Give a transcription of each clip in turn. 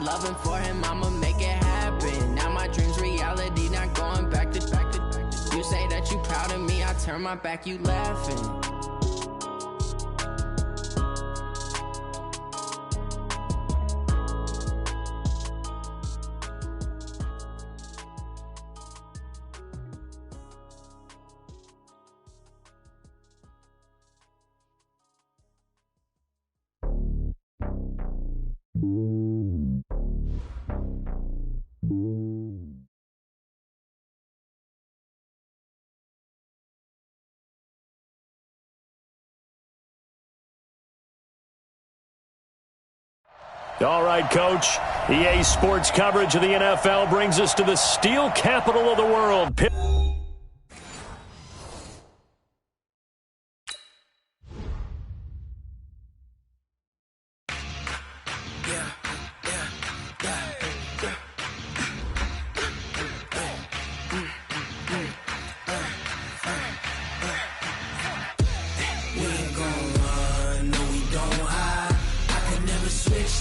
loving for him, I'ma make it happen. Now my dreams reality, not going back to. You say that you proud of me, I turn my back, you laughing. All right, Coach. EA Sports coverage of the NFL brings us to the steel capital of the world.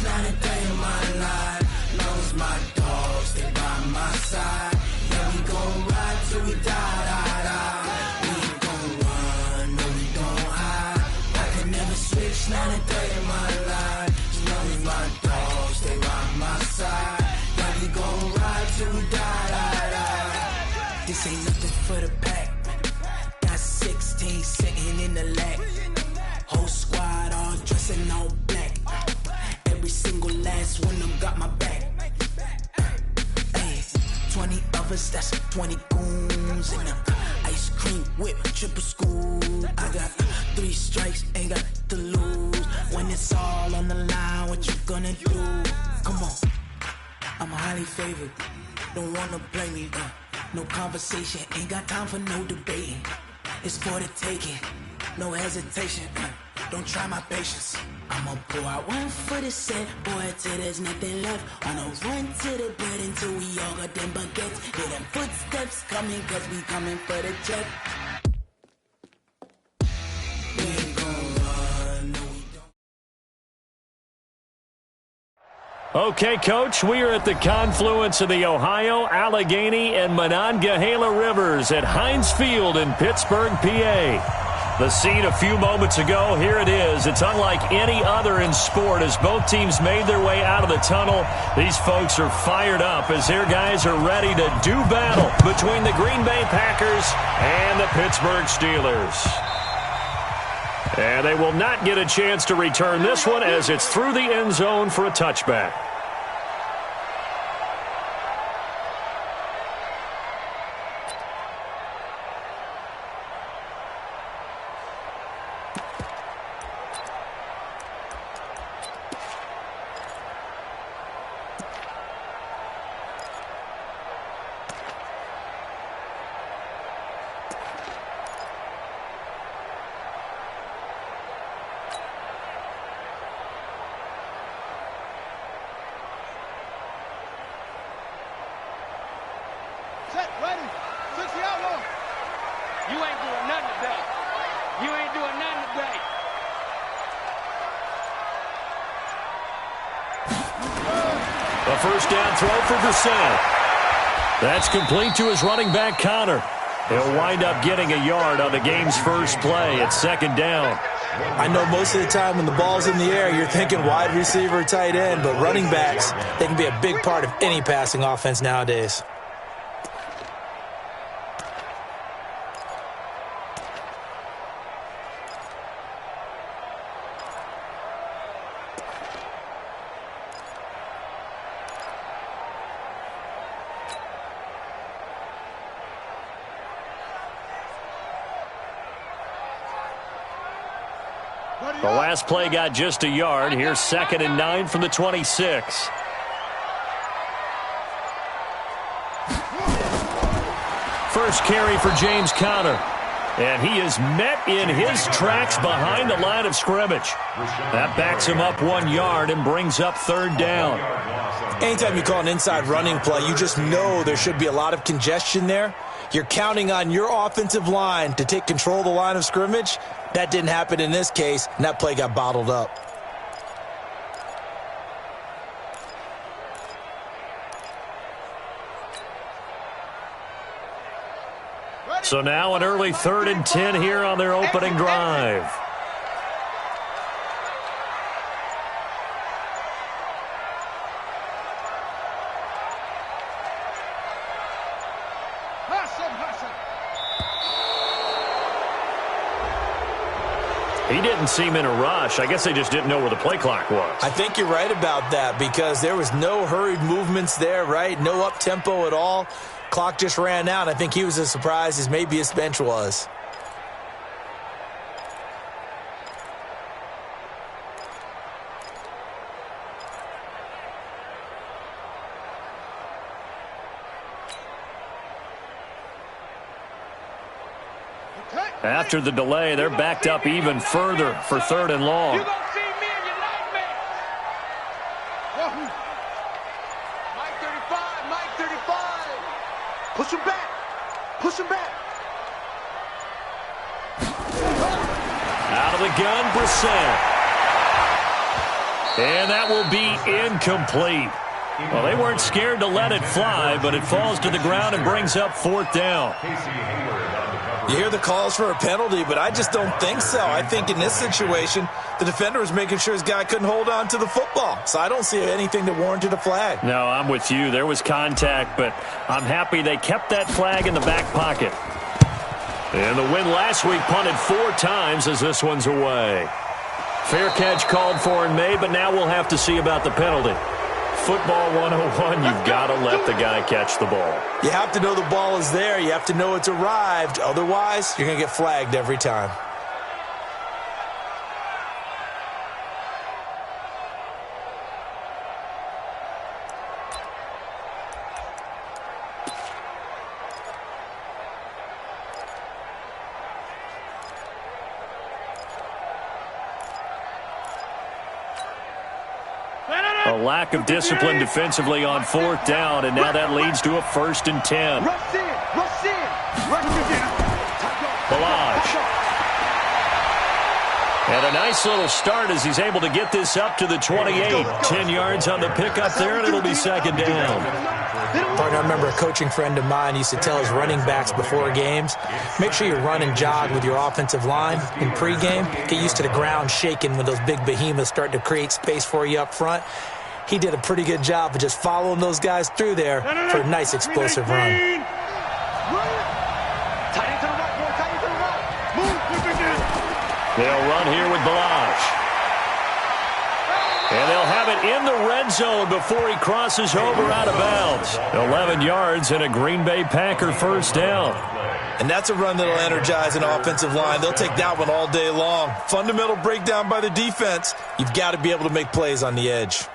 Not a day in my life. Long as my dogs stay by my side. Yeah, we gon' ride till we die, die, die. We ain't gon' run, no, we don't hide. I can never switch, not a day in my life. As long as my dogs stay by my side. Yeah, we gon' ride till we die, die, die. This ain't nothing for the pack. Got 16 sitting in the lag. Whole squad all dressing all black. Every single last one of them got my back. Ay, 20 of us, that's 20 goons. And ice cream whip, triple scoop. I got 3 strikes, ain't got to lose. When it's all on the line, what you gonna do? Come on, I'm highly favored. Don't wanna play me, no conversation. Ain't got time for no debating. It's for the taking, no hesitation. Don't try my patience. I'ma pour out one for the set, boy, till there's nothing left. On a run to the bread until we all got them baguettes. Hear them footsteps coming, cause we coming for the check. We ain't gon' run, no, we don't. Okay, Coach, we are at the confluence of the Ohio, Allegheny, and Monongahela Rivers at Heinz Field in Pittsburgh, PA. The scene a few moments ago, here it is. It's unlike any other in sport as both teams made their way out of the tunnel. These folks are fired up as their guys are ready to do battle between the Green Bay Packers and the Pittsburgh Steelers. And they will not get a chance to return this one as it's through the end zone for a touchback. First down throw for Brissett. That's complete to his running back, Connor. He'll wind up getting a yard on the game's first play at second down. I know most of the time when the ball's in the air, you're thinking wide receiver, tight end, but running backs, they can be a big part of any passing offense nowadays. The last play got just a yard. Here's 2nd and 9 from the 26. First carry for James Conner. And he is met in his tracks behind the line of scrimmage. That backs him up 1 yard and brings up 3rd down. Anytime you call an inside running play, you just know there should be a lot of congestion there. You're counting on your offensive line to take control of the line of scrimmage. That didn't happen in this case, and that play got bottled up. So now an early 3rd and 10 here on their opening drive. He didn't seem in a rush. I guess they just didn't know where the play clock was. I think you're right about that because there was no hurried movements there, right? No up-tempo at all. Clock just ran out. I think he was as surprised as maybe his bench was. After the delay, they're backed up even further for 3rd and long. You gonna see me and you like me. Mike 35, Mike 35. Push him back. Push him back. Out of the gun, Brissett. And that will be incomplete. Well, they weren't scared to let it fly, but it falls to the ground and brings up 4th down. You hear the calls for a penalty, but I just don't think so. I think in this situation, the defender was making sure his guy couldn't hold on to the football. So I don't see anything that warranted a flag. No, I'm with you. There was contact, but I'm happy they kept that flag in the back pocket. And the win last week punted 4 times as this one's away. Fair catch called for and made, but now we'll have to see about the penalty. Football 101, you've got to let the guy catch the ball. You have to know the ball is there. You have to know it's arrived. Otherwise, you're going to get flagged every time. A lack of discipline defensively on 4th down, and now that leads to a 1st and 10. Rush in, rush in, rush in. Balazs. And a nice little start as he's able to get this up to the 28. 10 yards on the pickup there, and it'll be 2nd down. Partner, I remember a coaching friend of mine used to tell his running backs before games, make sure you run and jog with your offensive line in pregame. Get used to the ground shaking when those big behemoths start to create space for you up front. He did a pretty good job of just following those guys through there for a nice explosive run. Tight end to the right, boy. Tight end to the right. Move. They'll run here with Balazs. And they'll have it in the red zone before he crosses over out of bounds. 11 yards and a Green Bay Packer 1st down. And that's a run that'll energize an offensive line. They'll take that one all day long. Fundamental breakdown by the defense. You've got to be able to make plays on the edge.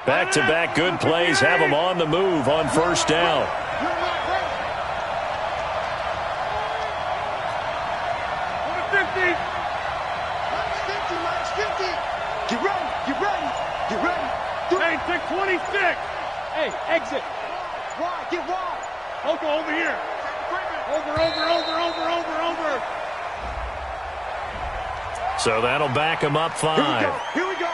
Back-to-back good plays have them on the move on 1st down. Get ready, get ready, get ready. Hey, take 26. Hey, exit. Wide, get wide. Hold on, over here. Over. So that'll back him up 5. Here we go.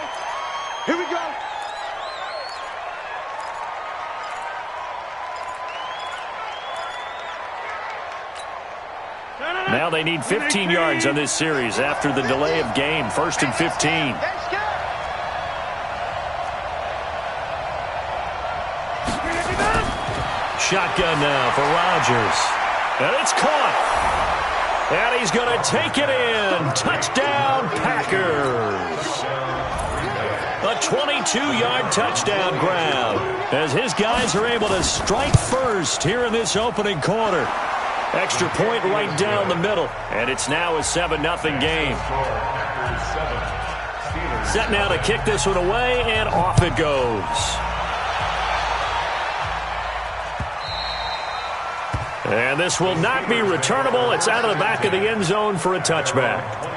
Now they need 15 yards on this series after the delay of game. 1st and 15. Shotgun now for Rodgers. And it's caught. And he's going to take it in. Touchdown, Packers. A 22-yard touchdown grab as his guys are able to strike first here in this opening quarter. Extra point right down the middle, and it's now a 7-0 game. Set now to kick this one away, and off it goes. And this will not be returnable. It's out of the back of the end zone for a touchback.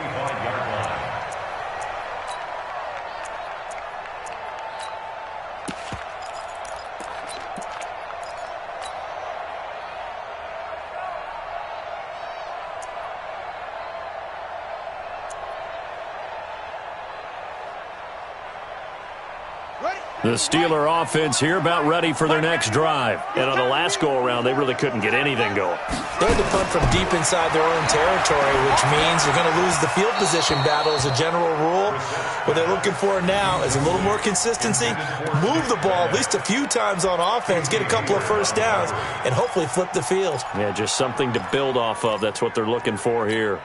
Ready? The Steeler offense here about ready for their next drive. And on the last go-around, they really couldn't get anything going. They had to punt from deep inside their own territory, which means they're going to lose the field position battle as a general rule. What they're looking for now is a little more consistency, move the ball at least a few times on offense, get a couple of first downs, and hopefully flip the field. Yeah, just something to build off of. That's what they're looking for here.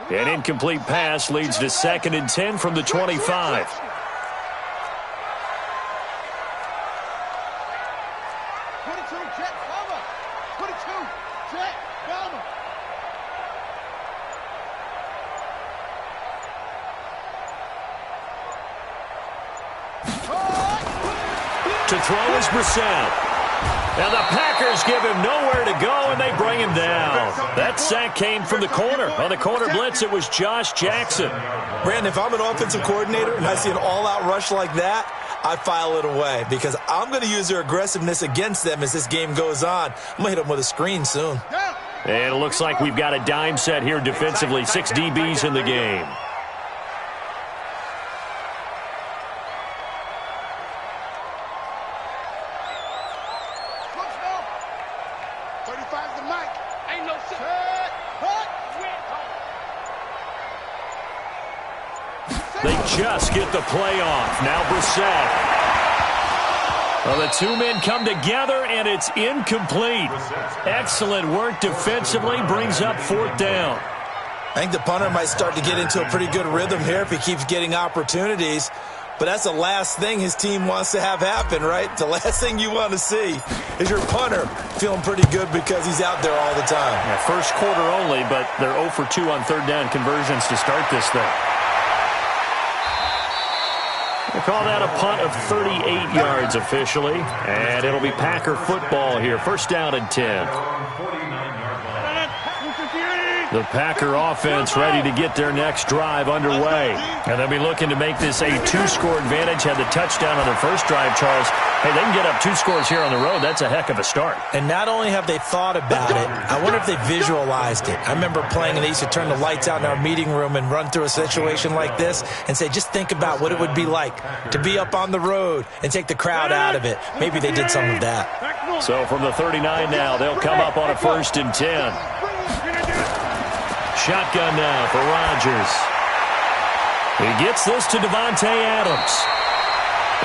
An incomplete pass leads to 2nd and 10 from the 25. To throw is Brissett. Now the Packers give him nowhere to go, and they bring him down. That sack came from the corner. On the corner blitz, it was Josh Jackson. Brandon, if I'm an offensive coordinator and I see an all-out rush like that, I file it away because I'm going to use their aggressiveness against them as this game goes on. I'm going to hit them with a screen soon. And it looks like we've got a dime set here defensively. 6 DBs in the game. They just get the play off. Now Brissett. Well, the two men come together, and it's incomplete. Excellent work defensively. Brings up 4th down. I think the punter might start to get into a pretty good rhythm here if he keeps getting opportunities. But that's the last thing his team wants to have happen, right? The last thing you want to see is your punter feeling pretty good because he's out there all the time. Yeah, first quarter only, but they're 0 for 2 on 3rd down conversions to start this thing. We'll call that a punt of 38 yards officially, and it'll be Packer football here. 1st down and 10. The Packer offense ready to get their next drive underway. And they'll be looking to make this a 2-score advantage. Had the touchdown on their first drive, Charles. Hey, they can get up 2 scores here on the road. That's a heck of a start. And not only have they thought about it, I wonder if they visualized it. I remember playing, and they used to turn the lights out in our meeting room and run through a situation like this and say, just think about what it would be like to be up on the road and take the crowd out of it. Maybe they did some of that. So from the 39 now, they'll come up on a 1st and 10. Shotgun now for Rodgers. He gets this to Devontae Adams.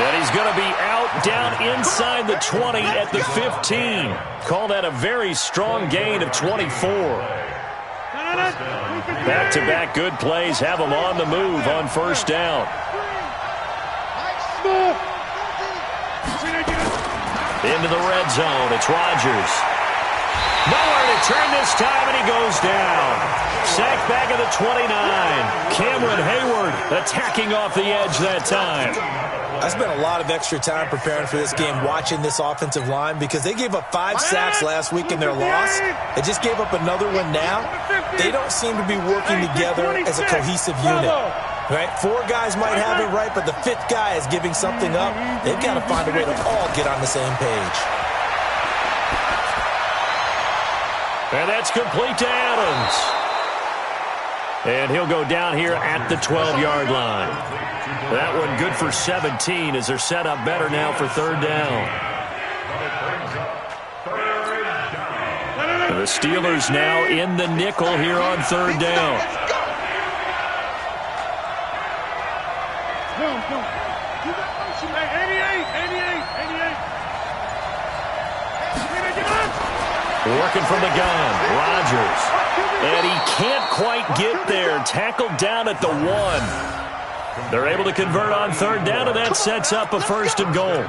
And he's going to be out down inside the 20 at the 15. Call that a very strong gain of 24. Back-to-back good plays have him on the move on 1st down. Into the red zone. It's Rodgers. Nowhere to turn this time, and he goes down. Sacked back at the 29. Cameron Hayward attacking off the edge that time. I spent a lot of extra time preparing for this game, watching this offensive line, because they gave up 5 sacks last week in their loss. They just gave up another one now. They don't seem to be working together as a cohesive unit. Right? 4 guys might have it right, but the 5th guy is giving something up. They've got to find a way to all get on the same page. And that's complete to Adams. And he'll go down here at the 12-yard line. That one good for 17 as they're set up better now for 3rd down. And the Steelers now in the nickel here on 3rd down. Working from the gun, Rodgers. And he can't quite get there. Tackled down at the 1. They're able to convert on 3rd down, and that sets up a 1st and goal.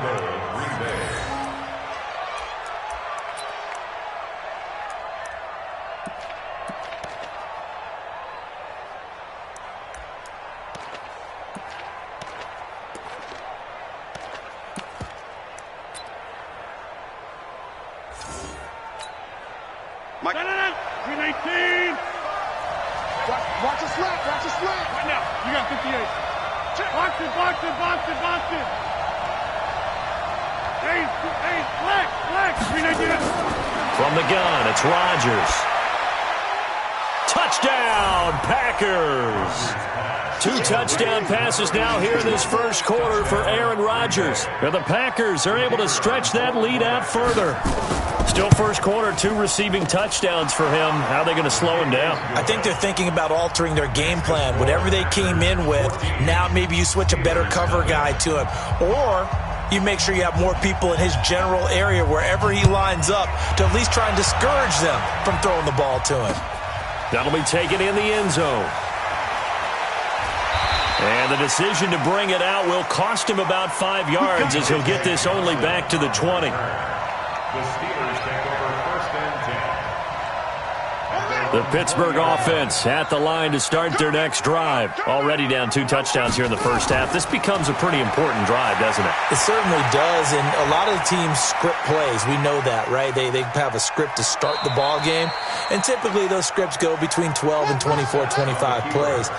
Watch the slant. Right now. You got 58. Box it. Hey, flex. From the gun, it's Rodgers. Touchdown, Packers! 2 touchdown passes now here in this first quarter for Aaron Rodgers. And the Packers are able to stretch that lead out further. Still first quarter, 2 receiving touchdowns for him. How are they going to slow him down? I think they're thinking about altering their game plan. Whatever they came in with, now maybe you switch a better cover guy to him. Or you make sure you have more people in his general area wherever he lines up to at least try and discourage them from throwing the ball to him. That'll be taken in the end zone. And the decision to bring it out will cost him about 5 yards as he'll get this only back to the 20. The Steelers take over 1st and 10. The Pittsburgh offense at the line to start their next drive. Already down 2 touchdowns here in the first half. This becomes a pretty important drive, doesn't it? It certainly does, and a lot of the teams script plays. We know that, right? They have a script to start the ball game, and typically those scripts go between 12 and 24, 25 plays.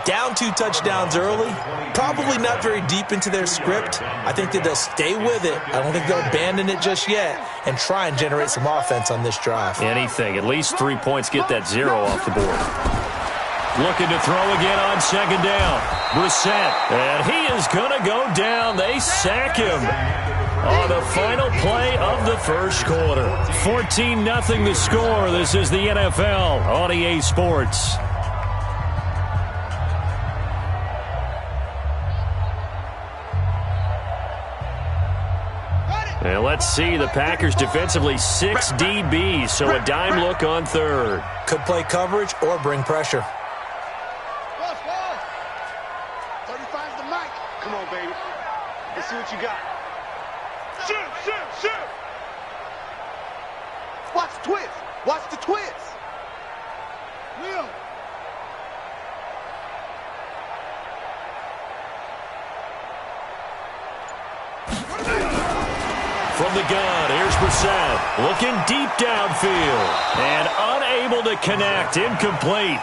Down 2 touchdowns early, probably not very deep into their script. I think that they'll stay with it. I don't think they'll abandon it just yet and try and generate some offense on this drive. Anything. At least 3 points, get that 0 off the board. Looking to throw again on 2nd down. Brissett, and he is going to go down. They sack him on the final play of the first quarter. 14-0 the score. This is the NFL on EA Sports. And let's see, the Packers defensively 6 DBs, so a dime look on 3rd. Could play coverage or bring pressure. 35's the mic. Come on, baby. Let's see what you got. Shoot, shoot, shoot. Watch the twist. Watch the twist. Will. From the gun, here's Brissett, looking deep downfield, and unable to connect, incomplete.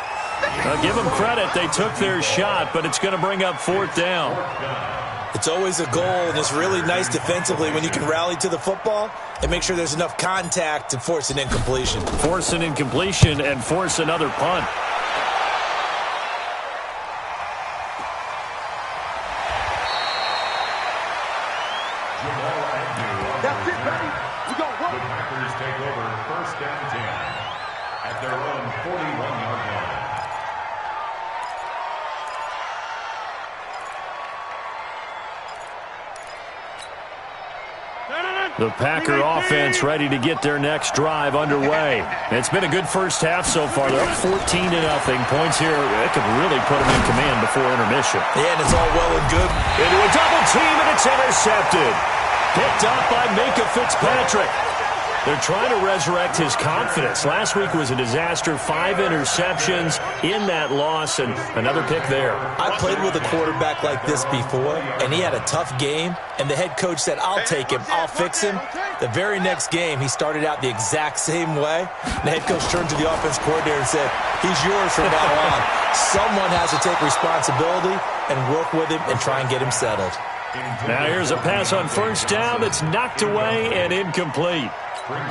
Now give them credit, they took their shot, but it's going to bring up 4th down. It's always a goal, and it's really nice defensively when you can rally to the football and make sure there's enough contact to force an incompletion. Force an incompletion and force another punt. That's it, baby. We go work. The Packers take over 1st and 10 at their own 41-yard line. The Packer offense ready to get their next drive underway. It's been a good first half so far. They're up 14-0. Points here, it could really put them in command before intermission. Yeah, and it's all well and good. Into a double team, and it's intercepted. Picked up by Minkah Fitzpatrick. They're trying to resurrect his confidence. Last week was a disaster. 5 interceptions in that loss, and another pick there. I played with a quarterback like this before, and he had a tough game, and the head coach said, I'll take him, I'll fix him. The very next game, he started out the exact same way. The head coach turned to the offense coordinator and said, he's yours from now on. Someone has to take responsibility and work with him and try and get him settled. Now here's a pass on 1st down that's knocked away and incomplete.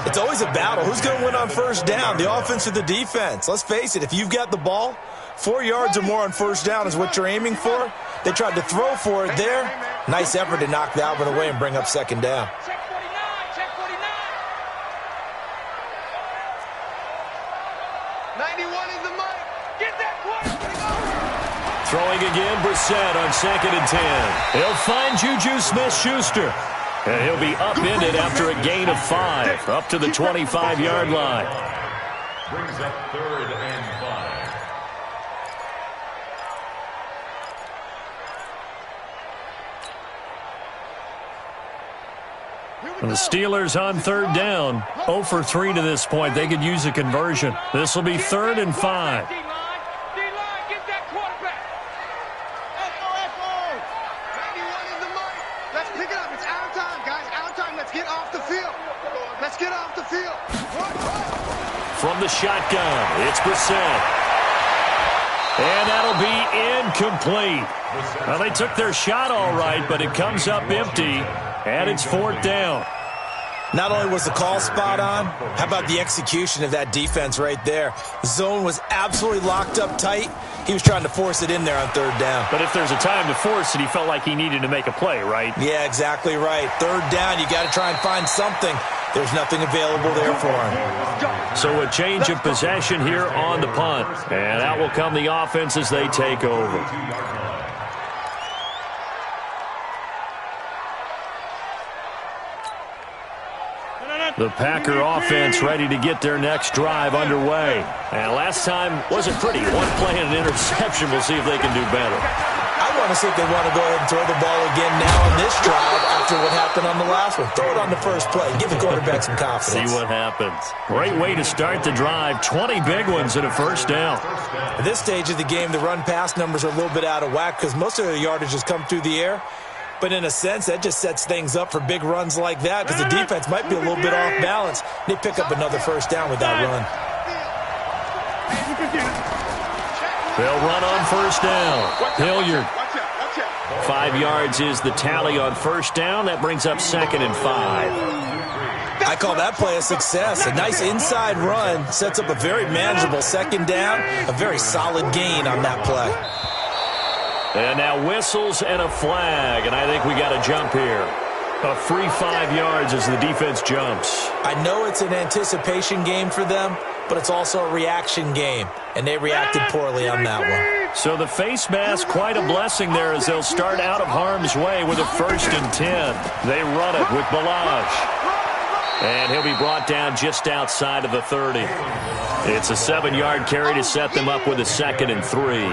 It's always a battle. Who's going to win on 1st down, the offense or the defense? Let's face it, if you've got the ball, 4 yards or more on 1st down is what you're aiming for. They tried to throw for it there. Nice effort to knock that one away and bring up 2nd down. Check 49, check 49. 91 is the mic. Get that quarterback. Throwing again, Brissett on 2nd and 10. He'll find Juju Smith-Schuster. And he'll be upended after a gain of 5, up to the 25-yard line. Brings up 3rd and 5. The Steelers on 3rd down, 0 for 3 to this point. They could use a conversion. This will be 3rd and 5. D-line, get that quarterback. Echo. 91 is the mic. Let's pick it up. It's out of time, guys. Out of time. Let's get off the field. Let's get off the field. From the shotgun, it's Brissett. And that'll be incomplete. Well, they took their shot all right, but it comes up empty, and it's 4th down. Not only was the call spot on, how about the execution of that defense right there? The zone was absolutely locked up tight. He was trying to force it in there on third down. But if there's a time to force it, he felt like he needed to make a play, right? Yeah, exactly right. Third down, you got to try and find something. There's nothing available there for him. So a change of possession here on the punt. And out will come the offense as they take over. The Packer offense ready to get their next drive underway. And last time wasn't pretty. One play and an interception. We'll see if they can do better. I want to see if they want to go ahead and throw the ball again now on this drive after what happened on the last one. Throw it on the first play. Give the quarterback some confidence. See what happens. Great way to start the drive. 20 big ones and a first down. At this stage of the game, the run-pass numbers are a little bit out of whack because most of the yardage has come through the air. But in a sense, that just sets things up for big runs like that because the defense might be a little bit off balance. They pick up another first down with that run. They'll run on first down. Hilliard. 5 yards is the tally on first down. That brings up 2nd and 5. I call that play a success. A nice inside run sets up a very manageable second down. A very solid gain on that play. And now whistles and a flag, and I think we got a jump here. A free 5 yards as the defense jumps. I know it's an anticipation game for them, but it's also a reaction game, and they reacted poorly on that one. So the face mask, quite a blessing there as they'll start out of harm's way with a 1st and 10. They run it with Balaj. And he'll be brought down just outside of the 30. It's a 7-yard carry to set them up with a 2nd and 3.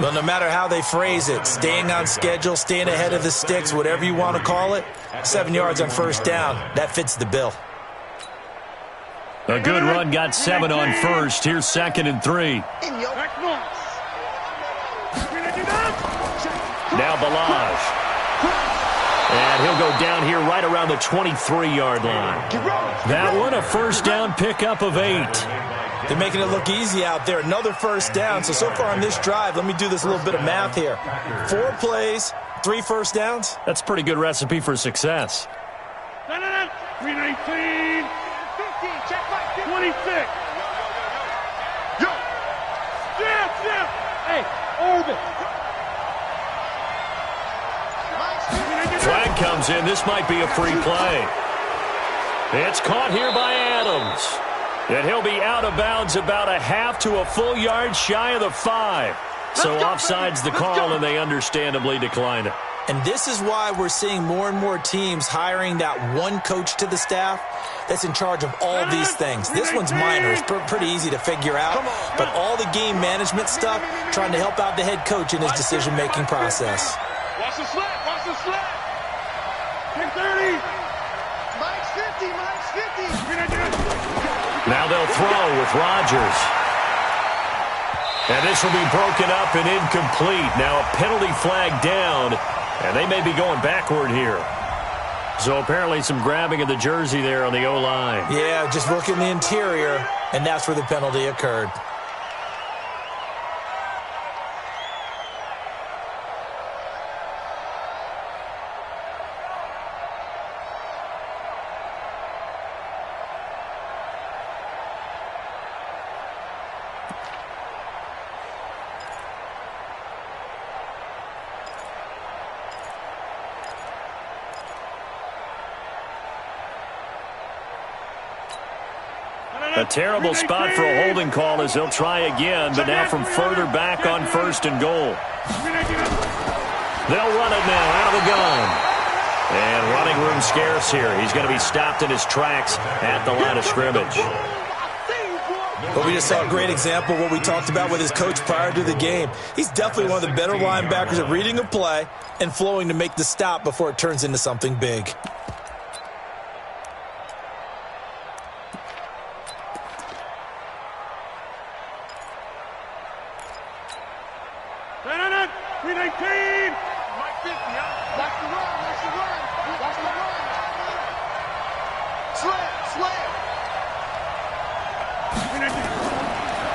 Well, no matter how they phrase it, staying on schedule, staying ahead of the sticks, whatever you want to call it, 7 yards on first down, that fits the bill. A good run, got 7 on first. Here's 2nd and 3. Now Balaj. And he'll go down here right around the 23-yard line. That one, a first down pickup of 8. They're making it look easy out there. Another first down. So far on this drive, let me do this little bit of math here. 4 plays, 3 first downs. That's a pretty good recipe for success. 319. 26. Yo. Snap. Hey, Irvin. Flag comes in. This might be a free play. It's caught here by Adams. And he'll be out of bounds about a half to a full yard shy of the 5. So offside's the call, and they understandably decline it. And this is why we're seeing more and more teams hiring that one coach to the staff that's in charge of all these things. This one's minor. It's pretty easy to figure out. But all the game management stuff, trying to help out the head coach in his decision-making process. Watch the slap. 30. Mike's 50. Now they'll throw with Rodgers. And this will be broken up and incomplete. Now a penalty flag down, and they may be going backward here. So apparently some grabbing of the jersey there on the O-line. Yeah, just look in the interior, and that's where the penalty occurred. A terrible spot for a holding call as they'll try again, but now from further back on 1st and goal. They'll run it now out of the gun. And running room scarce here. He's going to be stopped in his tracks at the line of scrimmage. But we just saw a great example of what we talked about with his coach prior to the game. He's definitely one of the better linebackers at reading a play and flowing to make the stop before it turns into something big.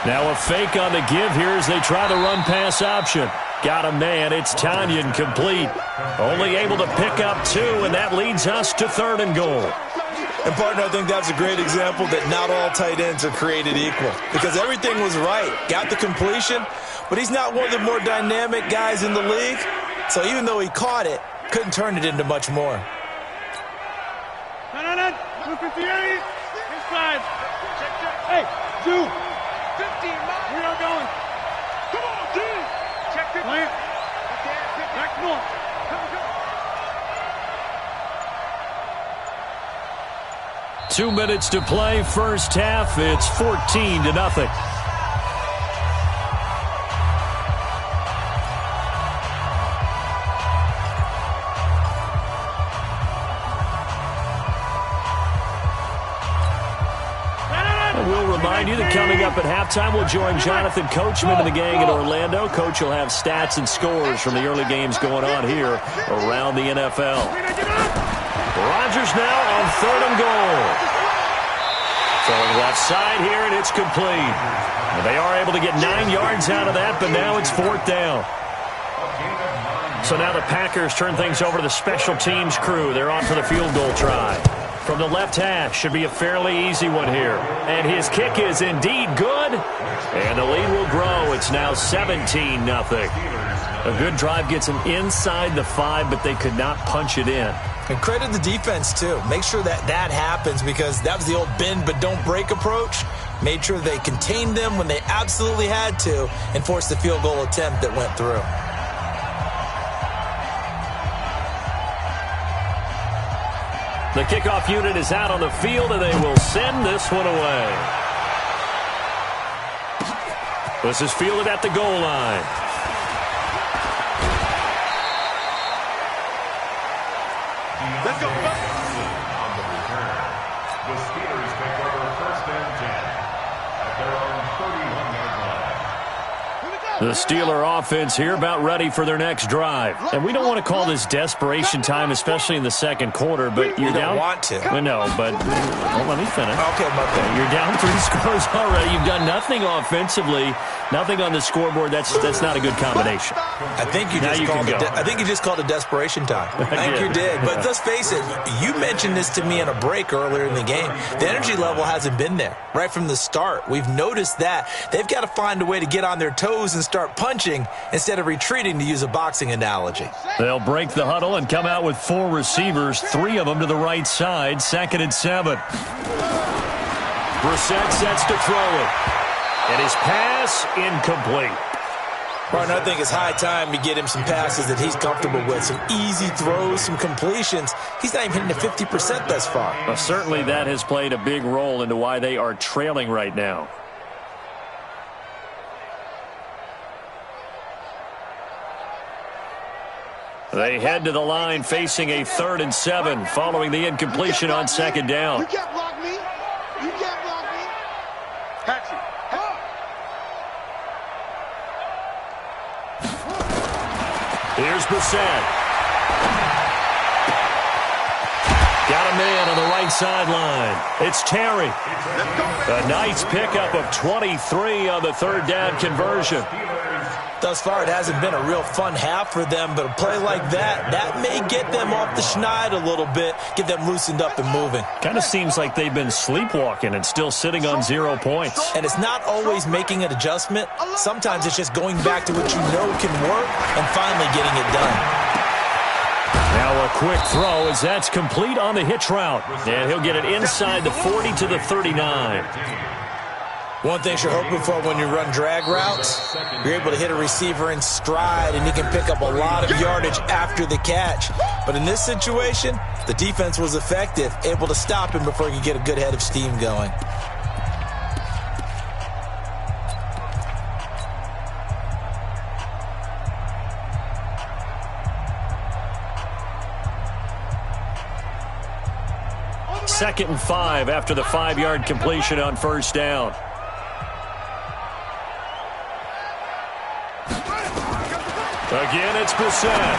Now a fake on the give here as they try the run-pass option. Got a man. It's Tanyan complete. Only able to pick up 2, and that leads us to 3rd and goal. And, partner, I think that's a great example that not all tight ends are created equal because everything was right. Got the completion, but he's not one of the more dynamic guys in the league. So even though he caught it, couldn't turn it into much more. 258. Inside. Hey, 2. 15. We are going. Come on, D. Check it. Plant. Back north. Come. 2 minutes to play, first half. It's 14-0. Remind you that coming up at halftime, we'll join Jonathan Coachman and the gang in Orlando. Coach will have stats and scores from the early games going on here around the NFL. Rodgers now on 3rd and goal. Throwing left side here, and it's complete. And they are able to get 9 yards out of that, but now it's 4th down. So now the Packers turn things over to the special teams crew. They're on for the field goal try. From the left hash, should be a fairly easy one here. And his kick is indeed good. And the lead will grow. It's now 17-0. A good drive gets them inside the 5, but they could not punch it in. And credit the defense, too. Make sure that happens because that was the old bend but don't break approach. Made sure they contained them when they absolutely had to and forced the field goal attempt that went through. The kickoff unit is out on the field, and they will send this one away. This is fielded at the goal line. Let's go. On the return, the Steelers take over 1st and 10 at their own 31-yard line. The Steeler offense here about ready for their next drive. And we don't want to call this desperation time, especially in the second quarter, but you're down. You don't want to. I know, but let me finish. Okay, my bad. You're down 3 scores already. You've done nothing offensively, nothing on the scoreboard. That's not a good combination. I think you just called it desperation time. I think you did. But let's face it, you mentioned this to me in a break earlier in the game. The energy level hasn't been there right from the start. We've noticed that. They've got to find a way to get on their toes and start punching instead of retreating, to use a boxing analogy. They'll break the huddle and come out with 4 receivers, 3 of them to the right side, 2nd and 7. Brissett sets to throw it. And his pass incomplete. Partner, I think it's high time to get him some passes that he's comfortable with, some easy throws, some completions. He's not even hitting the 50% thus far. Well, certainly that has played a big role into why they are trailing right now. They head to the line facing a 3rd and 7 following the incompletion on 2nd down. You can't block me. You can't block me. Catch it. Here's Brissett. Got a man on the right sideline. It's Terry. A nice pickup of 23 on the 3rd down conversion. Thus far, it hasn't been a real fun half for them, but a play like that may get them off the schneid a little bit, get them loosened up and moving. Kind of seems like they've been sleepwalking and still sitting on 0 points. And it's not always making an adjustment. Sometimes it's just going back to what you know can work and finally getting it done. Now a quick throw as that's complete on the hitch route. And he'll get it inside the 40 to the 39. One thing you're hoping for when you run drag routes, you're able to hit a receiver in stride and he can pick up a lot of yardage after the catch. But in this situation, the defense was effective, able to stop him before he could get a good head of steam going. Second and 5 after the 5-yard completion on 1st down. Again, it's Brissett.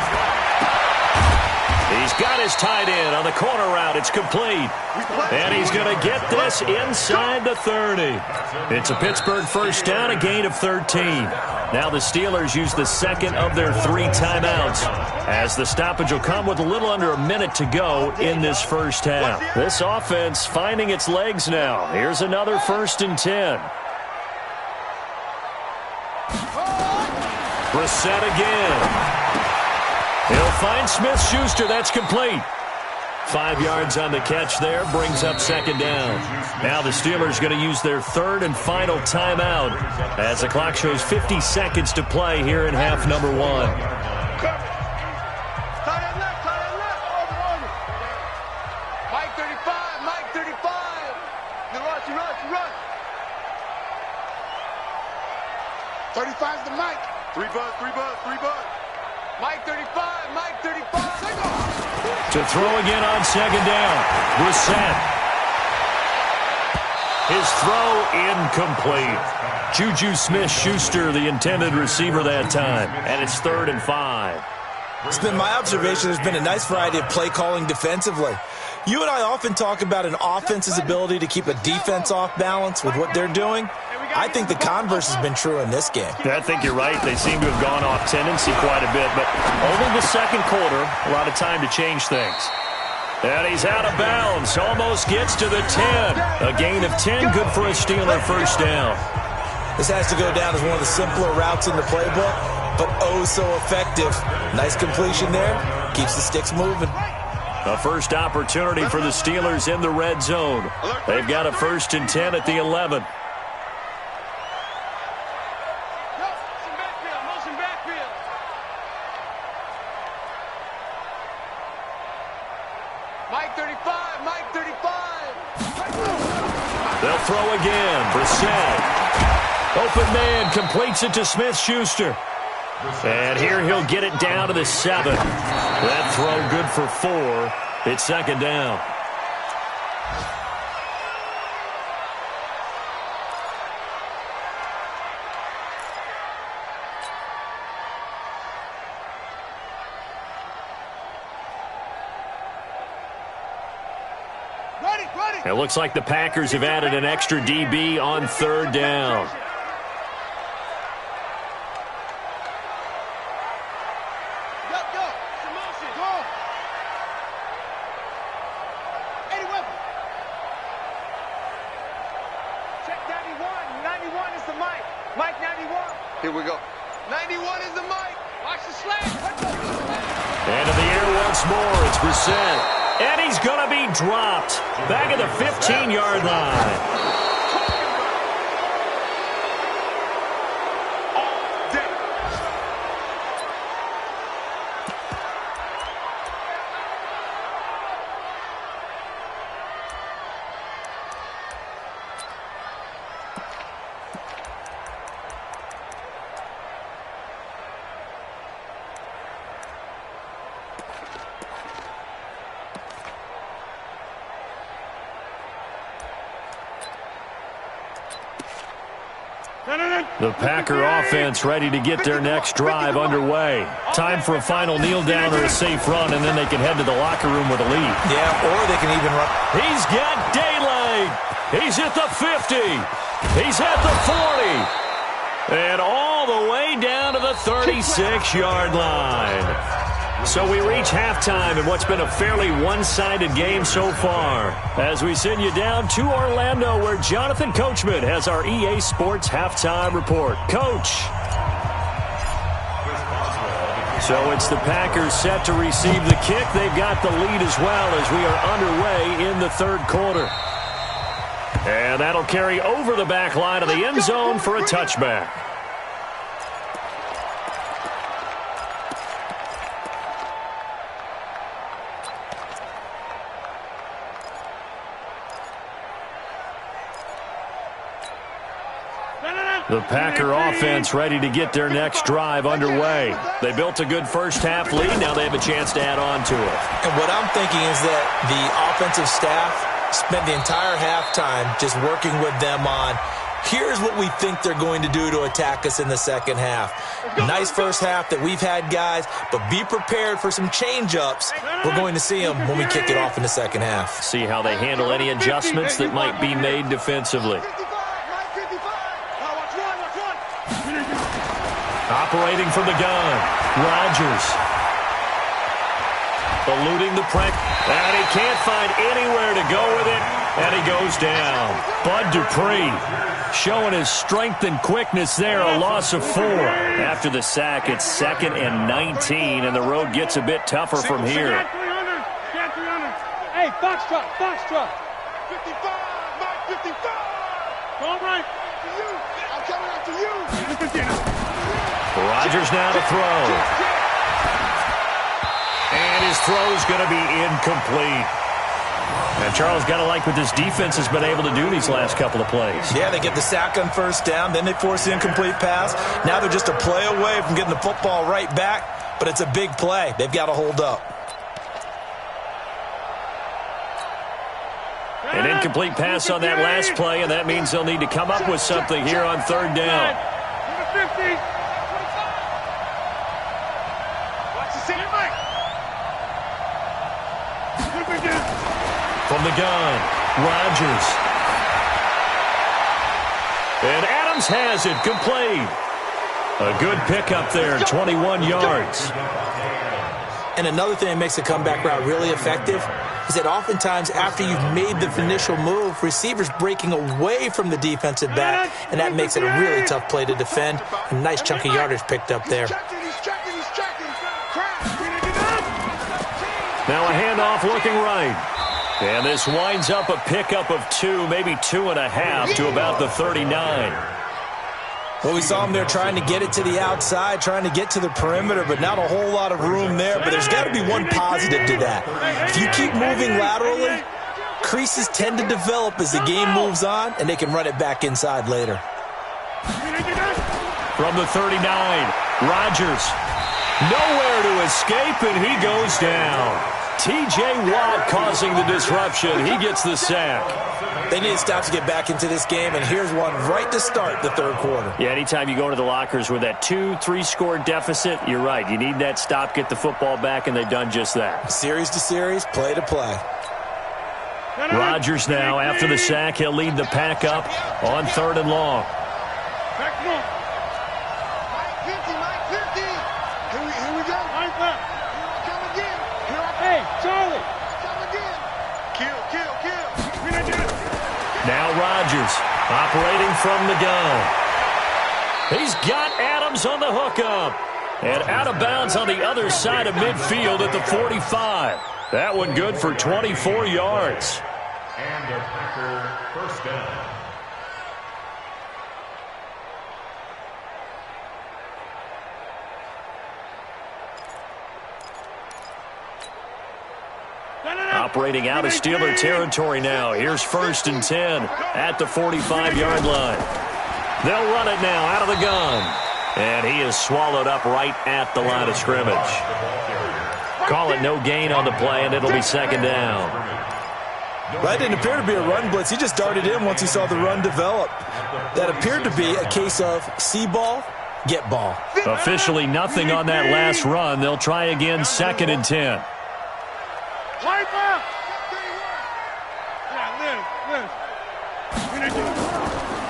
He's got his tight end on the corner route. It's complete. And he's going to get this inside the 30. It's a Pittsburgh first down, a gain of 13. Now the Steelers use the second of their 3 timeouts, as the stoppage will come with a little under a minute to go in this first half. This offense finding its legs now. Here's another 1st and 10. Brissett again. He'll find Smith-Schuster. That's complete. 5 yards on the catch there, brings up 2nd down. Now the Steelers going to use their 3rd and final timeout as the clock shows 50 seconds to play here in half number 1. Mike 35, Mike 35. You rush. 35's the Mike. 3 buzz. Mike 35, Mike 35. To throw again on 2nd down. Brissett. His throw incomplete. Juju Smith-Schuster, the intended receiver that time. And it's 3rd and 5. It's been my observation there's been a nice variety of play calling defensively. You and I often talk about an offense's ability to keep a defense off balance with what they're doing. I think the converse has been true in this game. I think you're right. They seem to have gone off tendency quite a bit, but only the 2nd quarter, a lot of time to change things. And he's out of bounds, almost gets to the 10. A gain of 10, good for a Steeler first down. This has to go down as one of the simpler routes in the playbook, but oh so effective. Nice completion there, keeps the sticks moving. A first opportunity for the Steelers in the red zone. They've got a 1st and 10 at the 11. They'll throw again. Brissett. Open man, completes it to Smith-Schuster. And here he'll get it down to the 7. That throw good for 4. It's 2nd down. It looks like the Packers have added an extra DB on 3rd down. Check 91. 91 is the Mike. Mike 91. Here we go. 91 is the Mike. Watch the slant. And in the air once more, it's Brissett. And he's going to be dropped back at the 15-yard line. The Packer offense ready to get their next drive underway. Time for a final kneel down or a safe run, and then they can head to the locker room with a lead. Yeah, or they can even run. He's got daylight. He's at the 50. He's at the 40. And all the way down to the 36-yard line. So we reach halftime in what's been a fairly one-sided game so far, as we send you down to Orlando, where Jonathan Coachman has our EA Sports halftime report. Coach. So it's the Packers set to receive the kick. They've got the lead as well as we are underway in the 3rd quarter. And that'll carry over the back line of the end zone for a touchback. The Packer offense ready to get their next drive underway. They built a good first half lead. Now they have a chance to add on to it. And what I'm thinking is that the offensive staff spent the entire halftime just working with them on Here's what we think they're going to do to attack us in the second half. Nice first half that we've had, guys, but be prepared for some change-ups. We're going to see them when we kick it off in the second half. See how they handle any adjustments that might be made defensively. Operating from the gun, Rodgers. Eluding the pressure, and he can't find anywhere to go with it, and he goes down. Bud Dupree showing his strength and quickness there, a loss of 4. After the sack, it's 2nd and 19, and the road gets a bit tougher from here. Hey, box truck. 55, Mike, 55. All right. I'm coming after you. Rodgers now to throw. And his throw's going to be incomplete. And Charles, got to like what this defense has been able to do these last couple of plays. Yeah, they get the sack on first down, then they force the incomplete pass. Now they're just a play away from getting the football right back, but it's a big play. They've got to hold up. An incomplete pass on that last play, and that means they'll need to come up with something here on third down. From the gun, Rodgers. And Adams has it complete. A good pickup there, 21 yards. And another thing that makes a comeback route really effective is that oftentimes after you've made the initial move, receivers breaking away from the defensive back, and that makes it a really tough play to defend. A nice chunk of yardage picked up there. Now a handoff looking right. And this winds up a pickup of 2, maybe 2.5 to about the 39. Well, we saw him there trying to get it to the outside, trying to get to the perimeter, but not a whole lot of room there. But there's got to be one positive to that. If you keep moving laterally, creases tend to develop as the game moves on, and they can run it back inside later. From the 39, Rodgers. Nowhere to escape, and he goes down. T.J. Watt causing the disruption. He gets the sack. They need to stop to get back into this game, and here's one right to start the third quarter. Yeah, anytime you go to the lockers with that 2-3 score deficit, you're right. You need that stop, get the football back, and they've done just that. Series to series, play to play. Rodgers now, after the sack, he'll lead the pack up on 3rd and long. Now Rodgers operating from the gun. He's got Adams on the hookup. And out of bounds on the other side of midfield at the 45. That one good for 24 yards. And a Packer first down. Operating out of Steeler territory now. Here's 1st and 10 at the 45-yard line. They'll run it now out of the gun. And he is swallowed up right at the line of scrimmage. Call it no gain on the play, and it'll be 2nd down. That didn't appear to be a run blitz. He just darted in once he saw the run develop. That appeared to be a case of see ball, get ball. Officially nothing on that last run. They'll try again, 2nd and 10.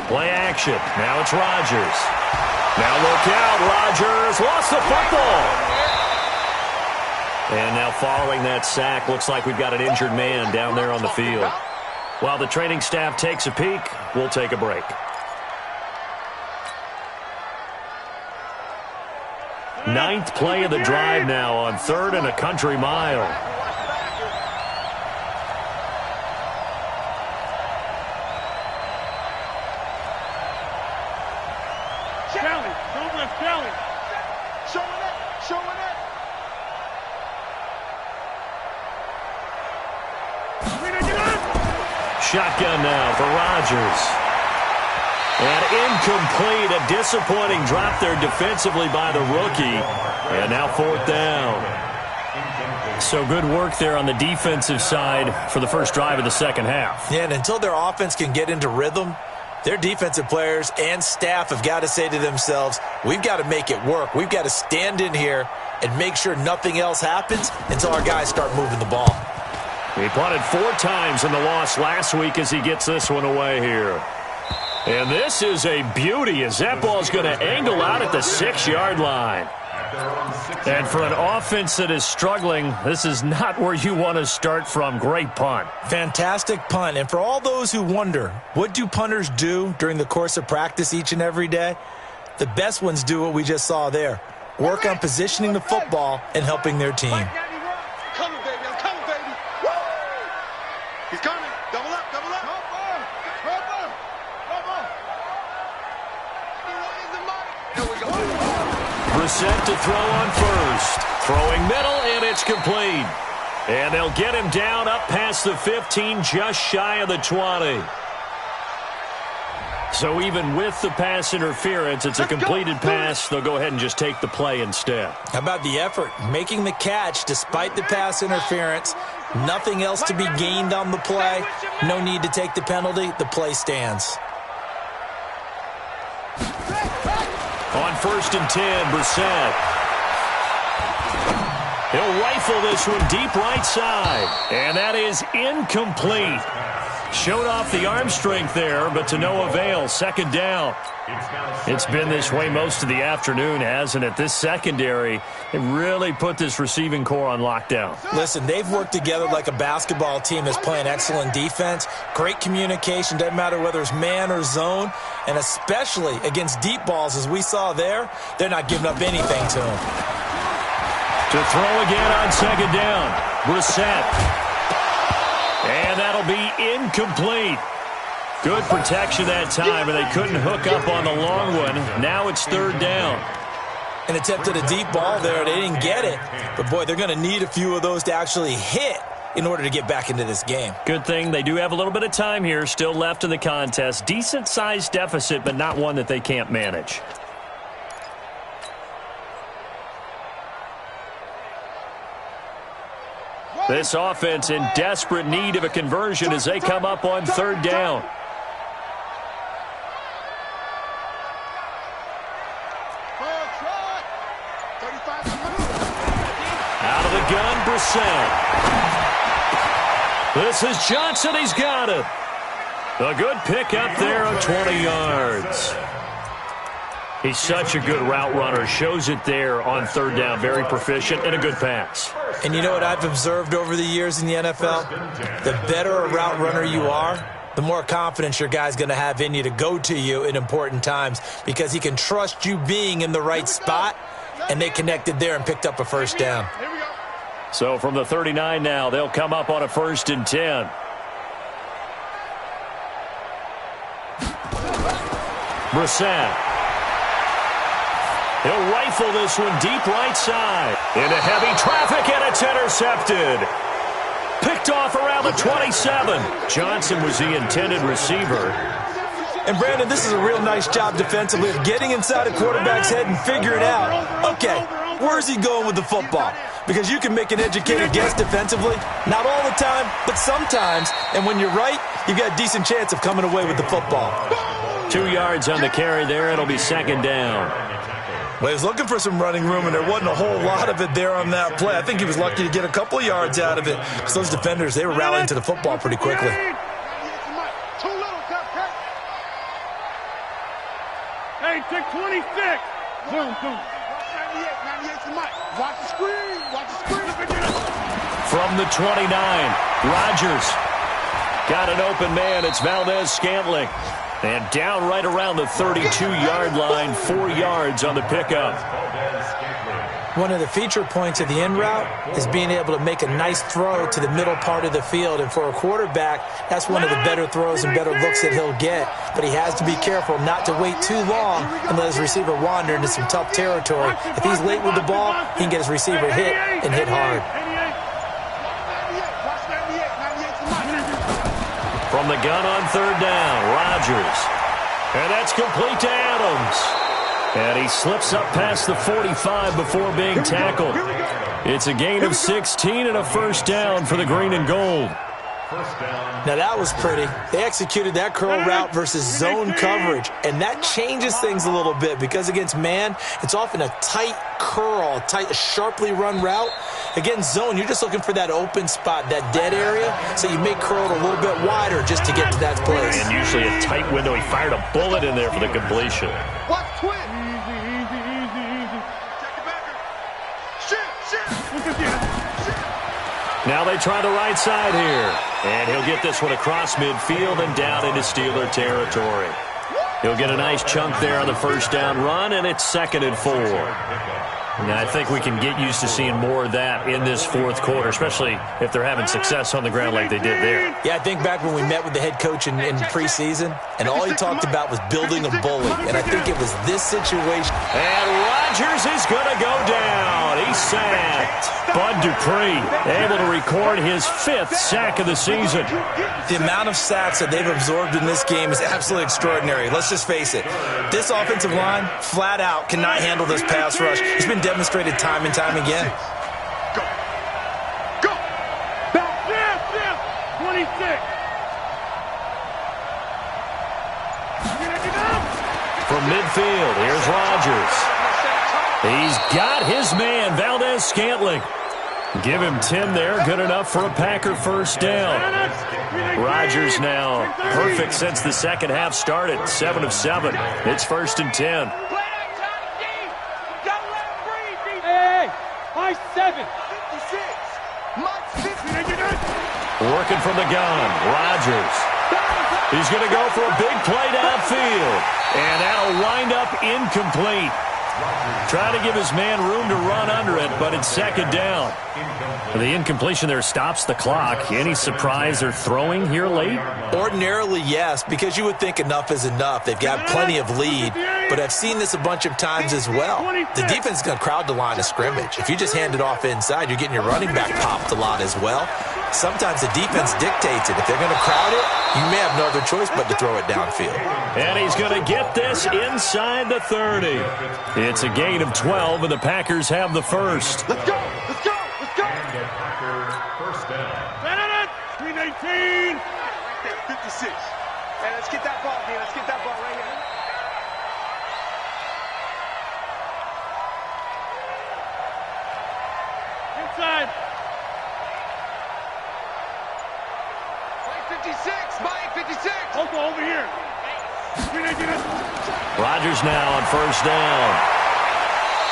Play action. Now it's Rodgers. Now look out. Rodgers lost the football. And now following that sack, looks like we've got an injured man down there on the field. While the training staff takes a peek, we'll take a break. Ninth play of the drive now on 3rd and a country mile. Shotgun now for Rodgers. And incomplete, a disappointing drop there defensively by the rookie. And now 4th down. So good work there on the defensive side for the first drive of the second half. Yeah, and until their offense can get into rhythm, Their defensive players and staff have got to say to themselves, we've got to make it work. We've got to stand in here and make sure nothing else happens until our guys start moving the ball. He punted 4 times in the loss last week as he gets this one away here. And this is a beauty as that ball's going to angle out at the 6-yard line. And for an offense that is struggling, this is not where you want to start from. Great punt. Fantastic punt. And for all those who wonder, what do punters do during the course of practice each and every day? The best ones do what we just saw there. Work on positioning the football and helping their team. I'm coming, baby. I'm coming, baby. Woo! He's coming. Double up, double up. Here we go. Brissett to throw on first. Throwing middle, and it's complete. And they'll get him down up past the 15, just shy of the 20. So even with the pass interference, it's a completed pass. They'll go ahead and just take the play instead. How about the effort? Making the catch despite the pass interference. Nothing else to be gained on the play. No need to take the penalty. The play stands. On 1st and 10, Brissett. He'll rifle this one deep right side. And that is incomplete. Showed off the arm strength there, but to no avail. 2nd down. It's been this way most of the afternoon, hasn't it? This secondary, it really put this receiving core on lockdown. Listen, they've worked together like a basketball team that's playing excellent defense. Great communication, doesn't matter whether it's man or zone. And especially against deep balls, as we saw there, they're not giving up anything to them. To throw again on 2nd down. Brissett. And that'll be incomplete. Good protection that time, and they couldn't hook up on the long one. Now it's 3rd down. An attempt at a deep ball there. They didn't get it. But, boy, they're going to need a few of those to actually hit in order to get back into this game. Good thing they do have a little bit of time here still left in the contest. Decent-sized deficit, but not one that they can't manage. This offense in desperate need of a conversion as they come up on 3rd down. Out of the gun, Brissett. This is Johnson. He's got it. A good pickup there of 20 yards. He's such a good route runner. Shows it there on 3rd down. Very proficient and a good pass. And you know what I've observed over the years in the NFL? The better a route runner you are, the more confidence your guy's going to have in you to go to you in important times because he can trust you being in the right spot, and they connected there and picked up a 1st down. So from the 39 now, they'll come up on a 1st and 10. Brissett. He'll rifle this one deep right side. Into heavy traffic, and it's intercepted. Picked off around the 27. Johnson was the intended receiver. And, Brandon, this is a real nice job defensively of getting inside a quarterback's head and figuring out, okay, where's he going with the football? Because you can make an educated guess defensively. Not all the time, but sometimes. And when you're right, you've got a decent chance of coming away with the football. 2 yards on the carry there. It'll be 2nd down. Well, he was looking for some running room, and there wasn't a whole lot of it there on that play. I think he was lucky to get a couple of yards out of it. Because those defenders, they were rallying to the football pretty quickly. Hey, take 26. Zoom. Watch the screen. From the 29, Rodgers. Got an open man. It's Valdez-Scantling. And down right around the 32-yard line, 4 yards on the pickup. One of the feature points of the in route is being able to make a nice throw to the middle part of the field. And for a quarterback, that's one of the better throws and better looks that he'll get. But he has to be careful not to wait too long and let his receiver wander into some tough territory. If he's late with the ball, he can get his receiver hit and hit hard. From the gun on 3rd down, Rodgers. And that's complete to Adams. And he slips up past the 45 before being tackled. It's a gain of 16 and a 1st down for the green and gold. First down. Now that was pretty. They executed that curl route versus zone coverage, and that changes things a little bit because against man, it's often a tight curl, a sharply run route. Against zone, you're just looking for that open spot, that dead area, so you make curl a little bit wider just to get to that place. And usually a tight window. He fired a bullet in there for the completion. Watch twin. Easy. Check it back. Shit. Now they try the right side here. And he'll get this one across midfield and down into Steeler territory. He'll get a nice chunk there on the first down run, and it's 2nd and 4. Now, I think we can get used to seeing more of that in this fourth quarter, especially if they're having success on the ground like they did there. Yeah, I think back when we met with the head coach in preseason, and all he talked about was building a bully. And I think it was this situation. And Rodgers is going to go down. He's sacked. Bud Dupree able to record his 5th sack of the season. The amount of sacks that they've absorbed in this game is absolutely extraordinary. Let's just face it. This offensive line, flat out, cannot handle this pass rush. It's been demonstrated time and time again. Go. Back. 26. From midfield, here's Rodgers. He's got his man, Valdez-Scantling. Give him 10 there, good enough for a Packer first down. Rodgers now perfect since the second half started, 7 of 7. It's 1st and 10. Working from the gun, Rodgers. He's going to go for a big play downfield, and that'll wind up incomplete. Trying to give his man room to run under it, but it's 2nd down. The incompletion there stops the clock. Any surprise they're throwing here late? Ordinarily, yes, because you would think enough is enough. They've got plenty of lead, but I've seen this a bunch of times as well. The defense is going to crowd the line of scrimmage. If you just hand it off inside, you're getting your running back popped a lot as well. Sometimes the defense dictates it. If they're going to crowd it, you may have no other choice but to throw it downfield. And he's going to get this inside the 30. It's a gain of 12, and the Packers have the first. Let's go. First down. 319. 56. Hey, let's get that ball, man. Let's get that ball right here. Inside. 56. Mike, 56. Over here. Rodgers now on first down.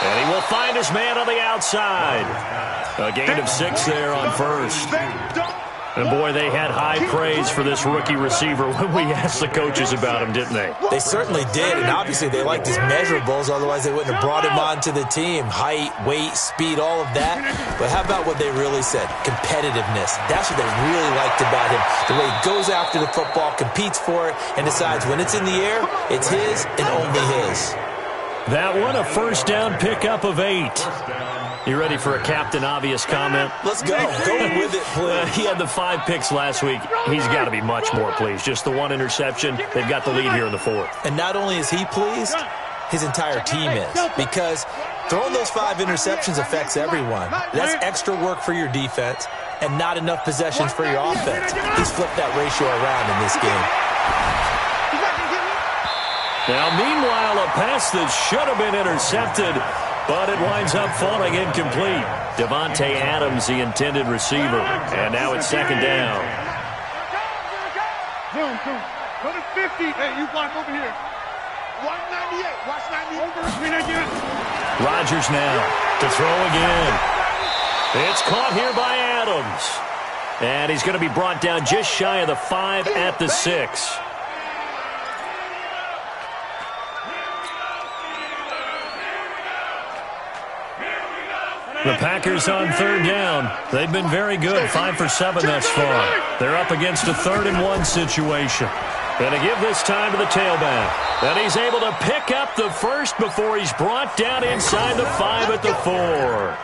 And he will find his man on the outside. A gain of 6 there on first. And boy, they had high praise for this rookie receiver when we asked the coaches about him, didn't they? They certainly did, and obviously they liked his measurables, otherwise they wouldn't have brought him onto the team. Height, weight, speed, all of that. But how about what they really said? Competitiveness. That's what they really liked about him. The way he goes after the football, competes for it, and decides when it's in the air, it's his and only his. That one, a first down pickup of 8. You ready for a Captain Obvious comment? Let's go. Go with it, please. He had the 5 picks last week. He's got to be much more pleased. Just the 1 interception. They've got the lead here in the 4th. And not only is he pleased, his entire team is. Because throwing those 5 interceptions affects everyone. That's extra work for your defense and not enough possessions for your offense. He's flipped that ratio around in this game. Now, meanwhile, a pass that should have been intercepted, but it winds up falling incomplete. Devontae Adams, the intended receiver. And now it's 2nd down. Zoom. Go to 50. Hey, you block over here. 198. Watch 90. Over. 398. Rodgers now to throw again. It's caught here by Adams. And he's going to be brought down just shy of the 5 at the 6. The Packers on 3rd down. They've been very good, 5 for 7 thus far. They're up against a 3rd and 1 situation. Going to give this time to the tailback. And he's able to pick up the first before he's brought down inside the 5 at the 4.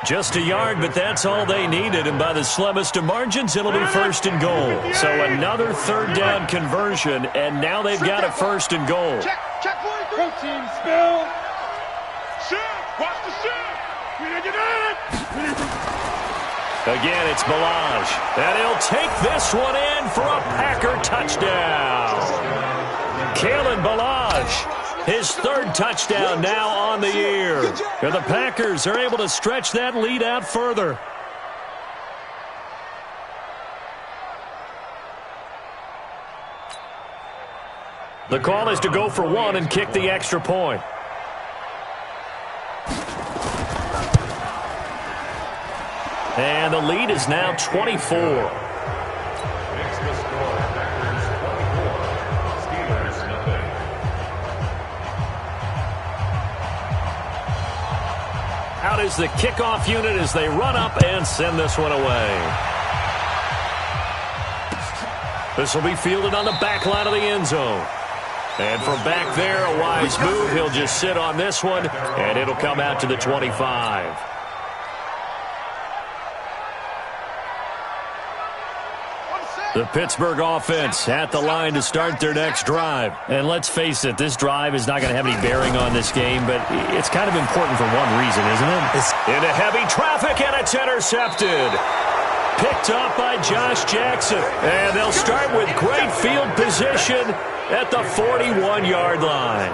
Just a yard, but that's all they needed. And by the slimmest of margins, it'll be 1st and goal. So another 3rd down conversion, and now they've got a 1st and goal. Check 43. Team spill. Shoot. Watch the shoot. Again, it's Ballage. And he'll take this one in for a Packer touchdown. Kalen Ballage, his third touchdown now on the year. And the Packers are able to stretch that lead out further. The call is to go for one and kick the extra point. And the lead is now 24. Makes the score. Packers 24. Steelers nothing. Out is the kickoff unit as they run up and send this one away. This will be fielded on the back line of the end zone. And from back there, a wise move. He'll just sit on this one, and it'll come out to the 25. The Pittsburgh offense at the line to start their next drive. And let's face it, this drive is not going to have any bearing on this game, but it's kind of important for one reason, isn't it? It's into heavy traffic, and it's intercepted. Picked up by Josh Jackson. And they'll start with great field position at the 41-yard line.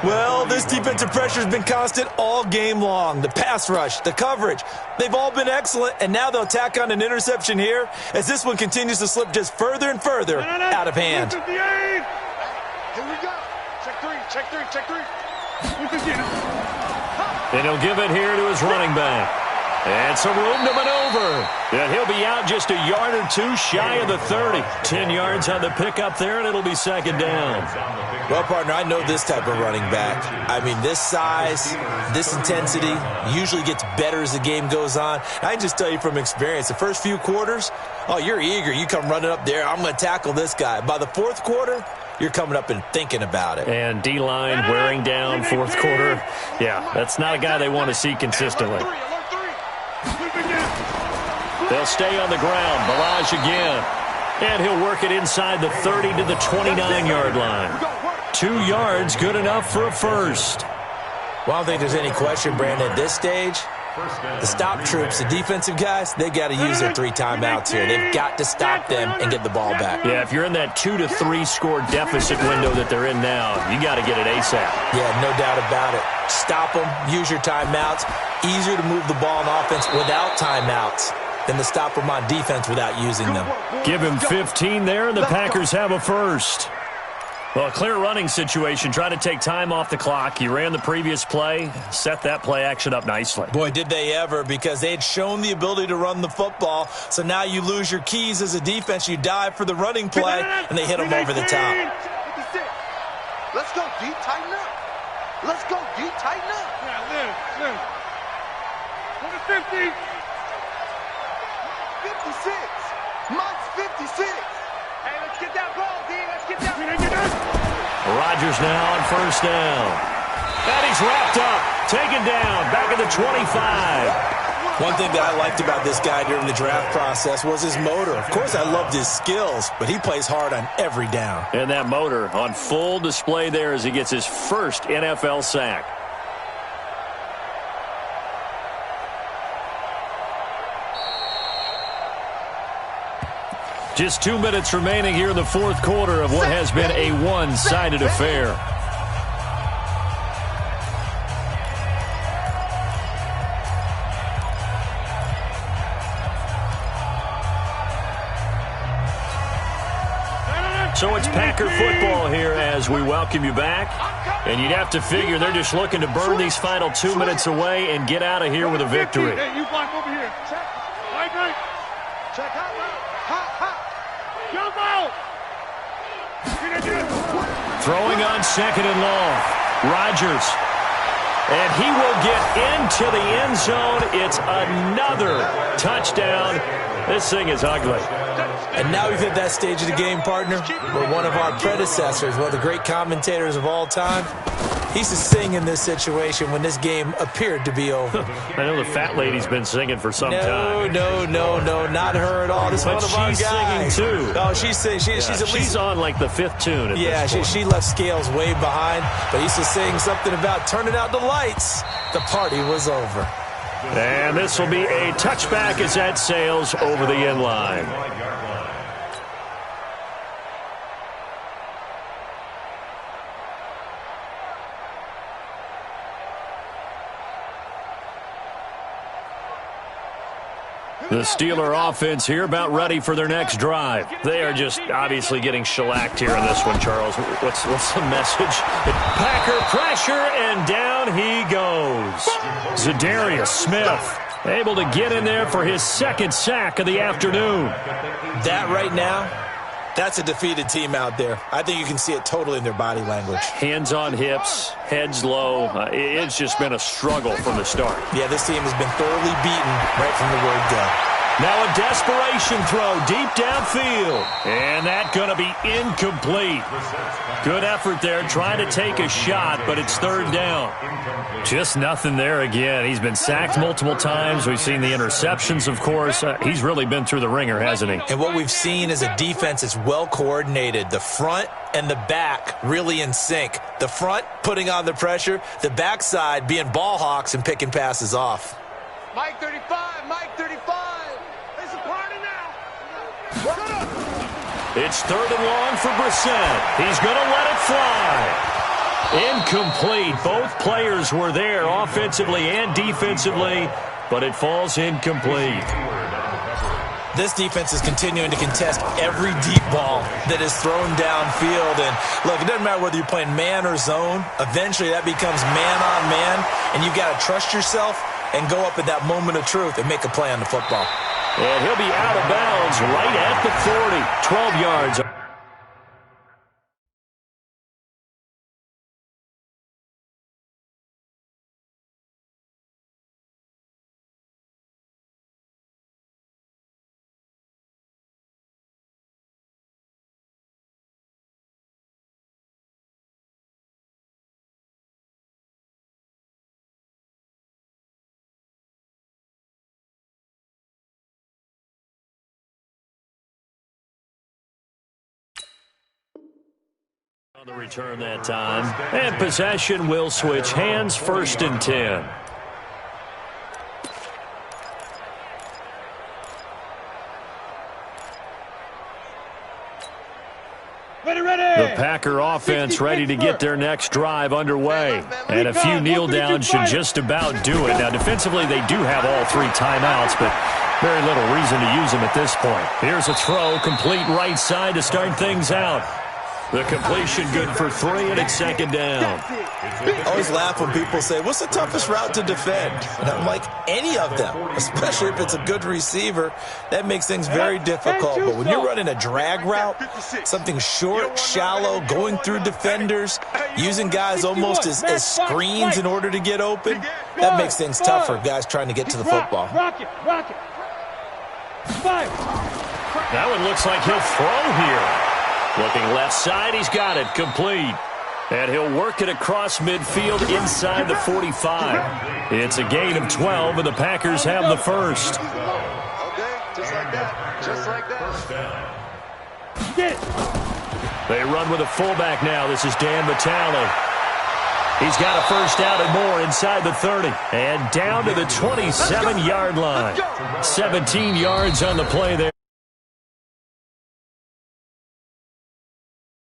Well, this defensive pressure has been constant all game long. The pass rush, the coverage, they've all been excellent, and now they'll tack on an interception here as this one continues to slip just further and further out of hand. Here we go. Check three, check three, check three. And he'll give it here to his running back. And some room to maneuver. And he'll be out just a yard or two shy of the 30. 10 yards on the pickup there, and it'll be second down. Well, partner, I know this type of running back. I mean, this size, this intensity usually gets better as the game goes on. I can just tell you from experience, the first few quarters, oh, you're eager. You come running up there, I'm going to tackle this guy. By the fourth quarter, you're coming up and thinking about it. And D-line wearing down fourth quarter. Yeah, that's not a guy they want to see consistently. They'll stay on the ground. Ballage again. And he'll work it inside the 30 to the 29-yard line. 2 yards, good enough for a first. Well, I don't think there's any question, Brandon, at this stage, the stop troops, the defensive guys, they got to use their 3 timeouts here. They've got to stop them and get the ball back. Yeah, if you're in that 2 to 3 score deficit window that they're in now, you got to get it ASAP. Yeah, no doubt about it. Stop them, use your timeouts. Easier to move the ball on offense without timeouts than to stop them on defense without using them. Give him 15 there, and the Packers have a first. Well, a clear running situation. Try to take time off the clock. He ran the previous play, set that play action up nicely. Boy, did they ever, because they had shown the ability to run the football. So now you lose your keys as a defense. You dive for the running play, and they hit him over the top. Let's go deep, tighten up. Let's go deep, tighten up. Yeah, live. 50. 56. Mike's 56. Hey, let's get that ball, D. Let's get that ball. Rodgers now on first down. And he's wrapped up. Taken down. Back at the 25. One thing that I liked about this guy during the draft process was his motor. Of course, I loved his skills, but he plays hard on every down. And that motor on full display there as he gets his first NFL sack. Just 2 minutes remaining here in the fourth quarter of what has been a one-sided affair. So it's Packer football here as we welcome you back. And you'd have to figure they're just looking to burn these final 2 minutes away and get out of here with a victory. Hey, you block over here. Check. Right. Check out. Jump out. Throwing on second and long. Rodgers. And he will get into the end zone. It's another touchdown. This thing is ugly. And now we've hit that stage of the game, partner, where one of our predecessors, one of the great commentators of all time, he used to sing in this situation when this game appeared to be over. I know the fat lady's been singing for some time. No, not her at all. This is one of our guys. She's singing, too. Oh, she's singing. She's on, like, the fifth tune at this point. She left Scales way behind, but he used to sing something about turning out the lights. The party was over. And this will be a touchback as that sails over the end line. The Steeler offense here about ready for their next drive. They are just obviously getting shellacked here in this one, Charles. What's the message? Packer pressure, and down he goes. Za'Darius Smith able to get in there for his second sack of the afternoon. That right now, that's a defeated team out there. I think you can see it totally in their body language. Hands on hips, heads low. It's just been a struggle from the start. Yeah, this team has been thoroughly beaten right from the word go. Now a desperation throw deep downfield. And that going to be incomplete. Good effort there trying to take a shot, but it's third down. Just nothing there again. He's been sacked multiple times. We've seen the interceptions, of course. He's really been through the ringer, hasn't he? And what we've seen is a defense that's well coordinated. The front and the back really in sync. The front putting on the pressure. The backside being ball hawks and picking passes off. Mike 35, Mike 35. It's a party now. Shut up. It's third and long for Brissett. He's going to let it fly. Incomplete. Both players were there offensively and defensively, but it falls incomplete. This defense is continuing to contest every deep ball that is thrown downfield. And look, it doesn't matter whether you're playing man or zone. Eventually that becomes man on man, and you've got to trust yourself and go up at that moment of truth and make a play on the football. And he'll be out of bounds right at the 40. 12 yards. On the return that time. And possession will switch hands, first and 10. The Packer offense ready to get their next drive underway. And a few kneel downs should just about do it. Now, defensively, they do have all three timeouts, but very little reason to use them at this point. Here's a throw, complete right side to start things out. The completion good for 3, and it's second down. I always laugh when people say, what's the toughest route to defend? And I'm like, any of them, especially if it's a good receiver. That makes things very difficult. But when you're running a drag route, something short, shallow, going through defenders, using guys almost as screens in order to get open, that makes things tough for guys trying to get to the football. That one looks like he'll throw here. Looking left side, he's got it, complete. And he'll work it across midfield inside the 45. It's a gain of 12, and the Packers have the first. Okay, just like that. Just like that. They run with a fullback now. This is Dan Vitale. He's got a first down and more inside the 30. And down to the 27-yard line. 17 yards on the play there.